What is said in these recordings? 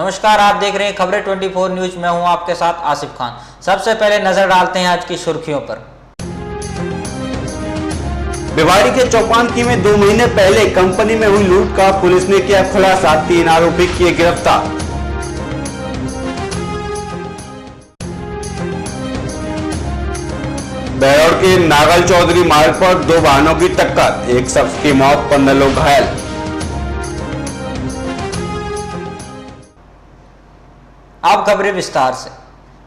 नमस्कार, आप देख रहे हैं खबरें 24 न्यूज। मैं हूं आपके साथ आसिफ खान। सबसे पहले नजर डालते हैं आज की सुर्खियों पर। भिवाड़ी के चौपानकी में 2 महीने पहले कंपनी में हुई लूट का पुलिस ने किया खुलासा, 3 आरोपी किए गिरफ्तार। बेरोड के नागल चौधरी मार्ग पर 2 वाहनों की टक्कर, एक शख्स की मौत, 15 लोग घायल। अब खबरें विस्तार से।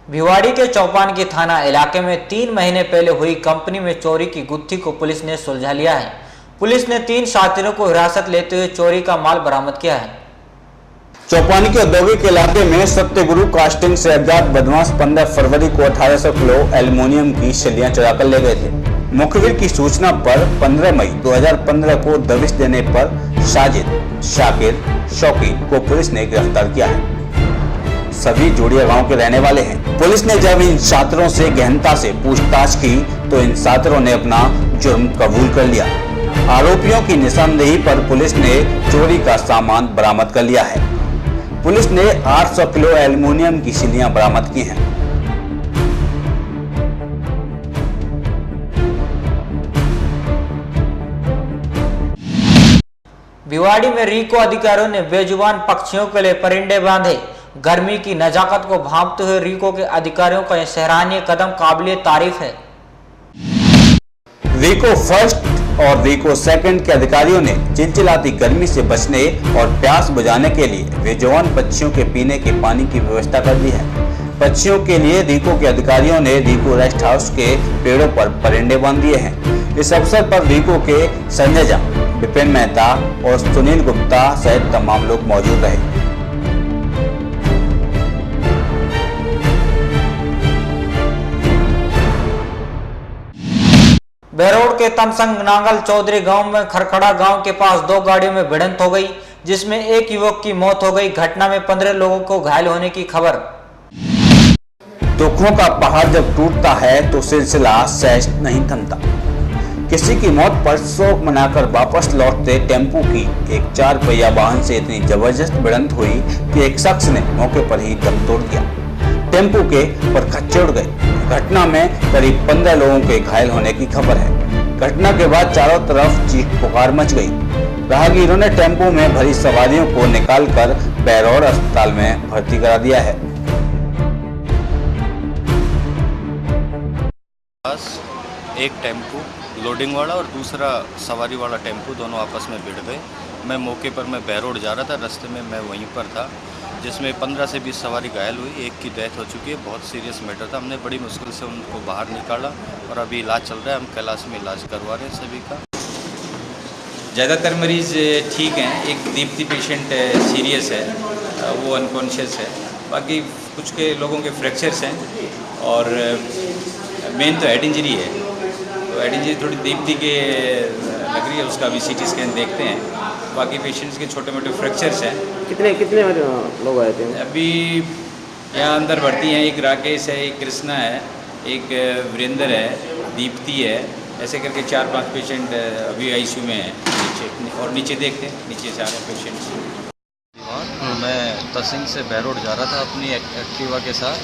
भिवाड़ी के चौपानकी थाना इलाके में 3 महीने पहले हुई कंपनी में चोरी की गुत्थी को पुलिस ने सुलझा लिया है। पुलिस ने 3 शातिरों को हिरासत लेते हुए चोरी का माल बरामद किया है। चौपानकी औद्योगिक इलाके में सत्यगुरु कास्टिंग से अज्ञात बदमाश 15 फरवरी को 1800 किलो एल्युमिनियम की छलियां चुरा कर ले गए थे। मुखबिर की सूचना पर 15 मई 2015 को दबिश देने पर साजिद, शाकिर, शौकीन को पुलिस ने गिरफ्तार किया है। सभी जोड़िया गांव के रहने वाले हैं। पुलिस ने जब इन छात्रों से गहनता से पूछताछ की तो इन छात्रों ने अपना जुर्म कबूल कर लिया। आरोपियों की निशानदेही पर पुलिस ने चोरी का सामान बरामद कर लिया है। पुलिस ने 800 किलो एल्युमिनियम की छलियां बरामद की हैं। भिवाड़ी में रीको अधिकारियों ने बेजुबान पक्षियों के लिए परिंदे बांधे। गर्मी की नजाकत को भांपते हुए रीको के अधिकारियों का यह सराहनीय कदम काबिले तारीफ है। रीको फर्स्ट और रीको सेकंड के अधिकारियों ने चिलचिलाती गर्मी से बचने और प्यास बुझाने के लिए बेजुबान पक्षियों के पीने के पानी की व्यवस्था कर दी है। पक्षियों के लिए रीको के अधिकारियों ने रीको रेस्ट हाउस के पेड़ों पर परिंदे बांध दिए हैं। इस अवसर पर रीको के संजय झा, विपिन मेहता और सुनील गुप्ता सहित तमाम लोग मौजूद रहे। बेरोड के तमसंग नांगल चौधरी गांव में खरखड़ा गांव के पास 2 गाड़ियों में भिड़ंत हो गई, जिसमें एक युवक की मौत हो गई। घटना में 15 लोगों को घायल होने की खबर। दुखों का पहाड़ जब टूटता है तो सिलसिला सहज नहीं थमता। किसी की मौत पर शोक मनाकर वापस लौटते टेम्पू की एक 4 पहिया वाहन से इतनी जबरदस्त भिड़ंत हुई कि एक शख्स ने मौके पर ही दम तोड़ दिया। टेम्पू के परखच्चे उड़ गए। घटना में करीब 15 लोगों के घायल होने की खबर है। घटना के बाद चारों तरफ चीख पुकार मच गई। राहगीरों ने टेम्पो में भरी सवारियों को निकालकर बेरोड अस्पताल में भर्ती करा दिया है। एक टेम्पो लोडिंग वाला और दूसरा सवारी वाला टेम्पो दोनों आपस में भिड़ गए। मैं मौके पर बेरोड जा रहा था, रास्ते में मैं वहीं पर था, जिसमें 15 से 20 सवारी घायल हुई। एक की डेथ हो चुकी है। बहुत सीरियस मैटर था। हमने बड़ी मुश्किल से उनको बाहर निकाला और अभी इलाज चल रहा है। हम कैलाश में इलाज करवा रहे हैं सभी का। ज़्यादातर मरीज़ ठीक हैं। एक दीप्ति पेशेंट सीरियस है, वो अनकॉन्शियस है। बाकी कुछ के लोगों के फ्रैक्चर्स हैं और मेन तो हेड इंजरी है। तो हेड इंजरी थोड़ी दीप्ति के लग रही है, उसका अभी CT स्कैन देखते हैं। बाकी पेशेंट्स के छोटे मोटे फ्रैक्चर्स हैं। कितने लोग आए थे? अभी यहाँ अंदर भर्ती हैं। एक राकेश है, एक कृष्णा है, एक वीरेंद्र है, दीप्ति है। ऐसे करके 4-5 पेशेंट अभी ICU में हैं नीचे। और नीचे देखते हैं, नीचे से आ रहे हैं पेशेंट्स। मैं तसिंग से बेरोड जा रहा था अपनी एक्टिवा के साथ,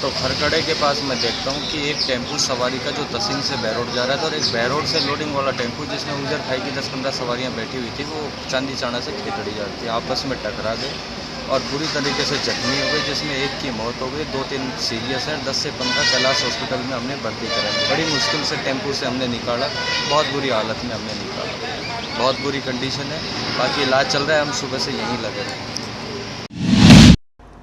तो खरखड़े के पास मैं देखता हूँ कि एक टेम्पू सवारी का जो तसिंग से बेरोड जा रहा था और एक बेरोड से लोडिंग वाला टेम्पू जिसमें उजर खाई की 10-15 सवारियाँ बैठी हुई थी, वो चांदी चाणा से खेतड़ी जाती आपस में टकरा गए और बुरी तरीके से जख्मी हो गए, जिसमें एक की मौत हो गई। 2-3 सीरियस हैं। 10 से 15 कैलाश हॉस्पिटल में हमने भर्ती कराई। बड़ी मुश्किल से टेम्पू से हमने निकाला। बहुत बुरी हालत में हमने निकाला। बहुत बुरी कंडीशन है। बाकी इलाज चल रहा है। हम सुबह से यहीं लगे हैं।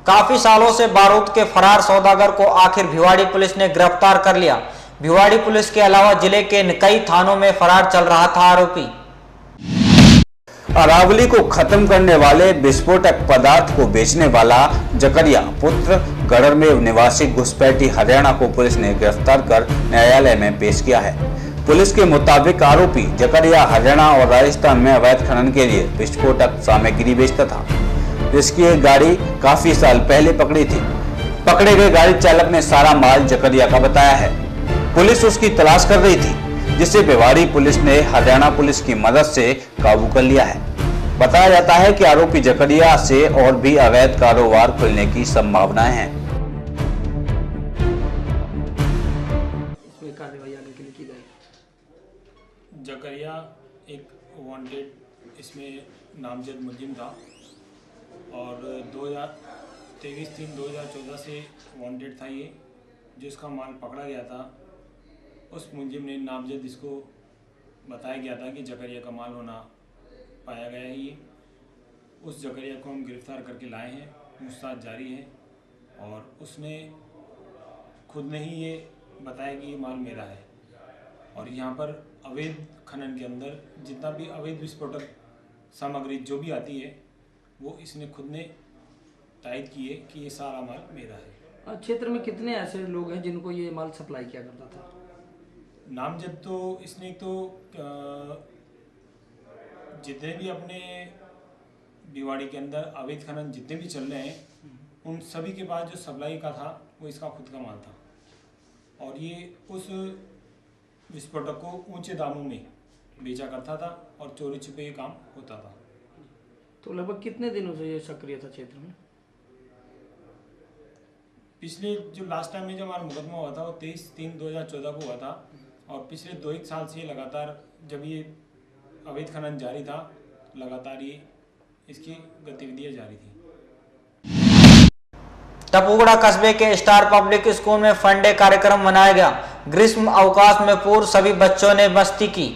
काफी सालों से बारूद के फरार सौदागर को आखिर भिवाड़ी पुलिस ने गिरफ्तार कर लिया। भिवाड़ी पुलिस के अलावा जिले के कई थानों में फरार चल रहा था आरोपी। अरावली को खत्म करने वाले विस्फोटक पदार्थ को बेचने वाला जकरिया पुत्र गढ़र में निवासी घुसपैठी हरियाणा को पुलिस ने गिरफ्तार कर न्यायालय में पेश किया है। पुलिस के मुताबिक आरोपी जकरिया हरियाणा और राजस्थान में अवैध खनन के लिए विस्फोटक सामग्री बेचता था, जिसकी एक गाड़ी काफी साल पहले पकड़ी थी। पकड़े गए गाड़ी चालक ने सारा माल जकरिया का बताया है। पुलिस उसकी तलाश कर रही थी, जिसे भिवाड़ी पुलिस ने हरियाणा पुलिस की मदद से काबू कर लिया है। बताया जाता है कि आरोपी जकरिया से और भी अवैध कारोबार खुलने की संभावनाएं हैं। इसमें कार्रवाई आगे के लिए की जाएगी। जकरिया एक वांटेड इसमें नामजद मुलजिम था और 23/3/2014 से वांटेड था ये, जिसका माल पकड़ा गया था। उस मुलजिम ने नामजद इसको बताया गया था कि जकरिया का माल होना पाया गया है ये। उस जकरिया को हम गिरफ्तार करके लाए हैं, पूछताछ जारी है और उसने खुद ने ही ये बताया कि ये माल मेरा है। और यहाँ पर अवैध खनन के अंदर जितना भी अवैध विस्फोटक सामग्री जो भी आती है वो इसने खुद ने तायद की है कि ये सारा माल मेरा है। क्षेत्र में कितने ऐसे लोग हैं जिनको ये माल सप्लाई किया करता था? नामजद तो इसने तो जितने भी अपने भिवाड़ी के अंदर अवैध खनन जितने भी चल रहे हैं उन सभी के पास जो सप्लाई का था वो इसका खुद का माल था और ये उस विस्फोटक को ऊंचे दामों में बेचा करता था और चोरी छुपे ये काम होता था। तो लगभग कितने दिनों से ये सक्रिय था क्षेत्र में? पिछले जो लास्ट टाइम में जो हमारा मुकदमा हुआ था वो 23/3/2014 को हुआ था और पिछले 2-1 साल से लगातार जब ये अवैध खनन जारी था लगातार ये इसकी गतिविधियां जारी थी। टपुगड़ा कस्बे के स्टार पब्लिक स्कूल में फन डे कार्यक्रम मनाया गया। ग्रीष्म अवकाश में पूर्व सभी बच्चों ने मस्ती की।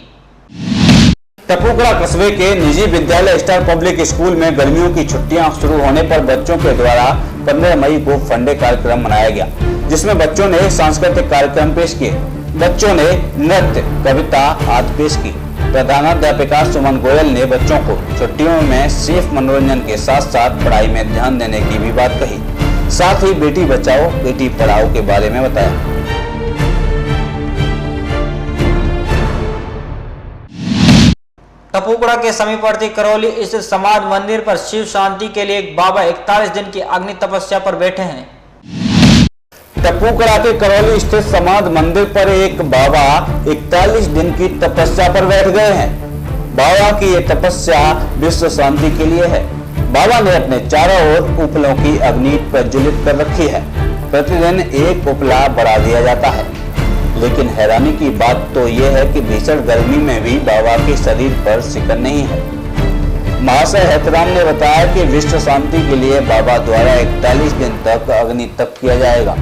टपुगड़ा कस्बे के निजी विद्यालय स्टार पब्लिक स्कूल में गर्मियों की छुट्टियां शुरू होने पर बच्चों के द्वारा 15 मई को फन डे कार्यक्रम मनाया गया, जिसमें बच्चों ने सांस्कृतिक कार्यक्रम पेश किए। बच्चों ने नृत्य, कविता आदि पेश की। प्रधानाध्यापिका सुमन गोयल ने बच्चों को छुट्टियों में सिर्फ मनोरंजन के साथ साथ पढ़ाई में ध्यान देने की भी बात कही। साथ ही बेटी बचाओ बेटी पढ़ाओ के बारे में बताया। टपुगड़ा के समीपवर्ती करौली स्थित समाज मंदिर पर शिव शांति के लिए एक बाबा 41 दिन की अग्नि तपस्या पर बैठे हैं। टपुगड़ा के करौली स्थित समाज मंदिर पर एक बाबा 41 दिन की तपस्या पर बैठ गए हैं। बाबा की ये तपस्या विश्व शांति के लिए है। बाबा ने अपने चारों ओर उपलों की अग्नि प्रज्वलित कर रखी है। प्रतिदिन एक उपला बढ़ा दिया जाता है, लेकिन हैरानी की बात तो यह है कि भीषण गर्मी में भी बाबा के शरीर पर सिकन नहीं है। महाशय हेतराम ने बताया कि विश्व शांति के लिए बाबा द्वारा 41 दिन तक अग्नि तप किया जाएगा।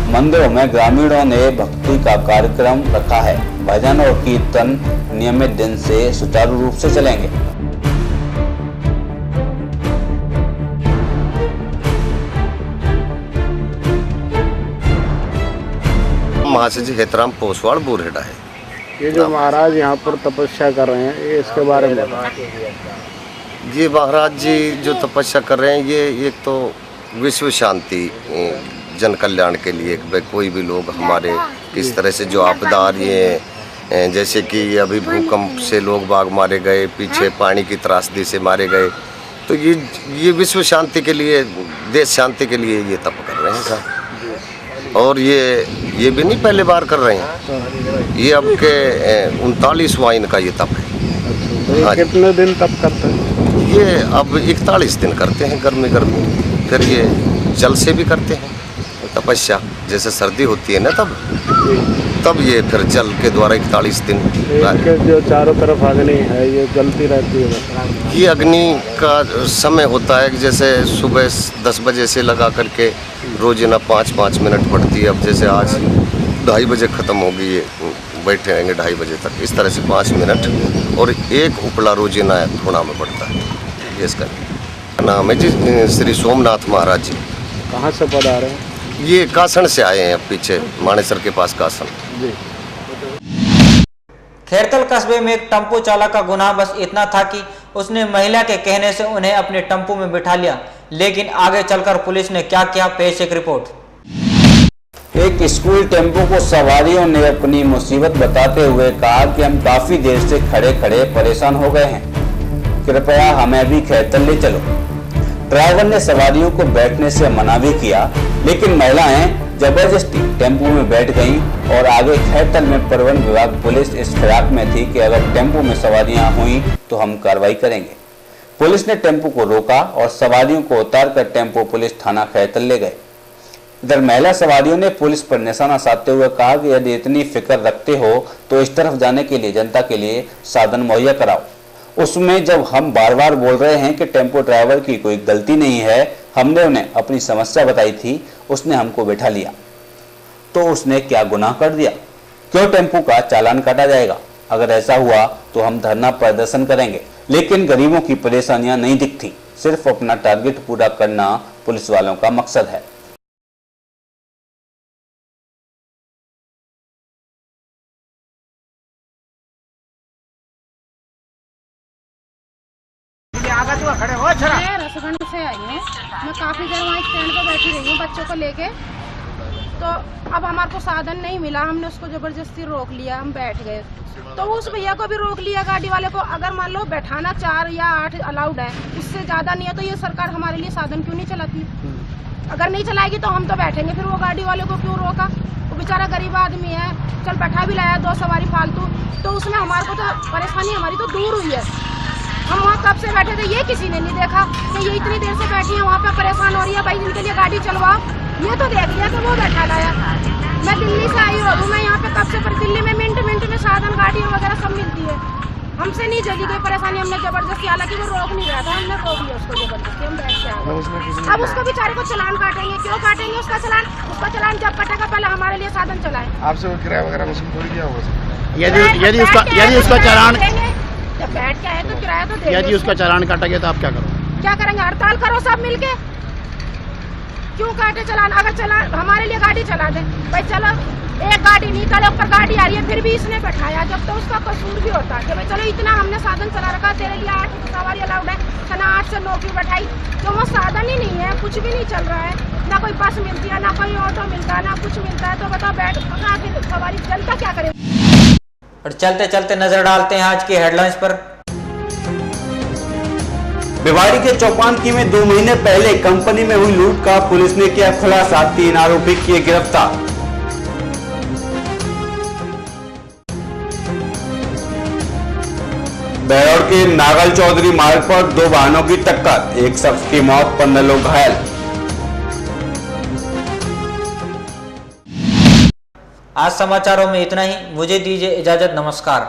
मंदिरों में ग्रामीणों ने भक्ति का कार्यक्रम रखा है। भजन और कीर्तन नियमित दिन से सुचारू रूप से चलेंगे। महाशय जी हेतराम पोसवाड़ बुरहेड़ा है। ये जो महाराज यहाँ पर तपस्या कर रहे हैं, ये इसके बारे में ये महाराज जी जो तपस्या कर रहे हैं, ये एक तो विश्व शांति जन कल्याण के लिए, कोई भी लोग हमारे इस तरह से जो आपदा आ रही है, जैसे कि अभी भूकंप से लोग बाग मारे गए, पीछे पानी की त्रासदी से मारे गए, तो ये विश्व शांति के लिए, देश शांति के लिए ये तप कर रहे हैं साहब। और ये भी नहीं पहले बार कर रहे हैं, ये अब के 39वां इनका ये तप है। तो कितने दिन तप करते हैं? ये अब 41 दिन करते हैं गर्मी, फिर ये जल से भी करते हैं तपस्या। जैसे सर्दी होती है ना तब ये फिर जल के द्वारा 41 दिन। जो चारों तरफ अग्नि है ये जलती रहती है। ये अग्नि का समय होता है कि जैसे सुबह 10 बजे से लगा करके रोजाना 5-5 मिनट पड़ती है। अब जैसे आज 2:30 बजे ख़त्म होगी, ये बैठे रहेंगे 2:30 बजे तक, इस तरह से 5 मिनट और एक उपला रोजाना थोड़ा में पड़ता है। ये इसका नाम है जी श्री सोमनाथ महाराज जी। कहाँ से पधारे हैं? ये कासन से आए हैं, पीछे मानेसर के पास कासन जी। खैरतल कस्बे में एक टेम्पो चालक का गुनाह बस इतना था कि उसने महिला के कहने से उन्हें अपने टेम्पो में बिठा लिया, लेकिन आगे चलकर पुलिस ने क्या किया, पेश एक रिपोर्ट। एक स्कूल टेम्पो को सवारियों ने अपनी मुसीबत बताते हुए कहा कि हम काफी देर से खड़े खड़े परेशान हो गए हैं, कृपया हमें भी खैरतल ले चलो। ड्राइवर ने सवारियों को बैठने से मना भी किया, लेकिन महिलाएं जबरदस्ती टेम्पो में बैठ गईं और आगे खैरतल में परिवहन विभाग पुलिस इस फिराक में थी कि अगर टेम्पो में सवारियां हुई तो हम कार्रवाई करेंगे। पुलिस ने टेम्पो को रोका और सवारियों को उतारकर टेम्पो पुलिस थाना खैतल ले गए। इधर महिला सवारियों ने पुलिस पर निशाना साधते हुए कहा कि यदि इतनी फिक्र रखते हो तो इस तरफ जाने के लिए जनता के लिए साधन मुहैया कराओ। उसमें जब हम बार बार बोल रहे हैं कि टेम्पो ड्राइवर की कोई गलती नहीं है, हमने उन्हें अपनी समस्या बताई थी, उसने हमको बैठा लिया, तो उसने क्या गुनाह कर दिया? क्यों टेम्पो का चालान काटा जाएगा? अगर ऐसा हुआ तो हम धरना प्रदर्शन करेंगे, लेकिन गरीबों की परेशानियां नहीं दिखती। सिर्फ अपना टारगेट पूरा करना पुलिस वालों का मकसद है। मैं रसगंड से आई हूँ। मैं काफ़ी देर वहाँ स्टैंड पे बैठी रही हूँ बच्चों को लेके। तो अब हमारे को साधन नहीं मिला, हमने उसको ज़बरदस्ती रोक लिया, हम बैठ गए। तो उस भैया को भी रोक लिया, गाड़ी वाले को। अगर मान लो बैठाना 4 या 8 अलाउड है, इससे ज़्यादा नहीं है, तो ये सरकार हमारे लिए साधन क्यों नहीं चलाती? अगर नहीं चलाएगी तो हम तो बैठेंगे, फिर वो गाड़ी वाले को क्यों रोका? वो बेचारा गरीब आदमी है, चल बैठा भी लाया 2 सवारी फालतू, तो उसमें हमारे को तो परेशानी हमारी तो दूर हुई है। हम वहाँ कब से बैठे थे, ये किसी ने नहीं देखा कि ये इतनी देर से बैठी है वहाँ पे, परेशान हो रही है। भाई इनके लिए गाड़ी चलवाओ, ये तो देख लिया कि वो बैठा लाया। मैं दिल्ली से आई हूँ, मैं यहाँ पे कब से, पर दिल्ली में मिनट में साधन गाड़ियाँ वगैरह सब मिलती है। हमसे नहीं जली गई परेशानी, हमने जबरदस्ती, हालांकि वो रोक नहीं रहा था, हमने रोक दिया उसको जबरदस्ती, हम बैठ के आ गए। अब उसको बेचारे को चालान काटेंगे, क्यों काटेंगे उसका चालान? उसका चालान जब कटेगा पहले हमारे लिए साधन चलाए। आपसे किराया वगैरह वसूल थोड़ी दिया होगा? यदि उसका चालान जब बैठ के आए तो किराया तो देंगे। यदि उसका चालान काटा गया तो आप क्या करोगे? क्या करेंगे? हड़ताल करो सब मिलके। क्यों काटे चालान? अगर चालान हमारे लिए गाड़ी चला दे भाई, चलो एक गाड़ी नहीं, कल ऊपर गाड़ी आ रही है, फिर भी इसने बैठाया, जब तो उसका कसूर भी होता है कि भाई चलो इतना हमने साधन चला रखा, तेरे लिए 8 सवारी अलाउड है, खाना 8 से 9 की बैठाई, तो वो साधन ही नहीं है, कुछ भी नहीं चल रहा है, ना कोई बस मिलती है, ना कोई ऑटो मिलता है, ना कुछ मिलता है, तो बताओ बैठ आखिर सवारी जनता क्या करे? और चलते चलते नजर डालते हैं आज की हेडलाइंस पर। भिवाड़ी के चौपानकी में 2 महीने पहले कंपनी में हुई लूट का पुलिस ने किया खुलासा, 3 आरोपी किए गिरफ्तार। बेरोड के नागल चौधरी मार्ग पर 2 वाहनों की टक्कर, 1 शख्स की मौत, 15 लोग घायल। आज समाचारों में इतना ही, मुझे दीजिए इजाजत, नमस्कार।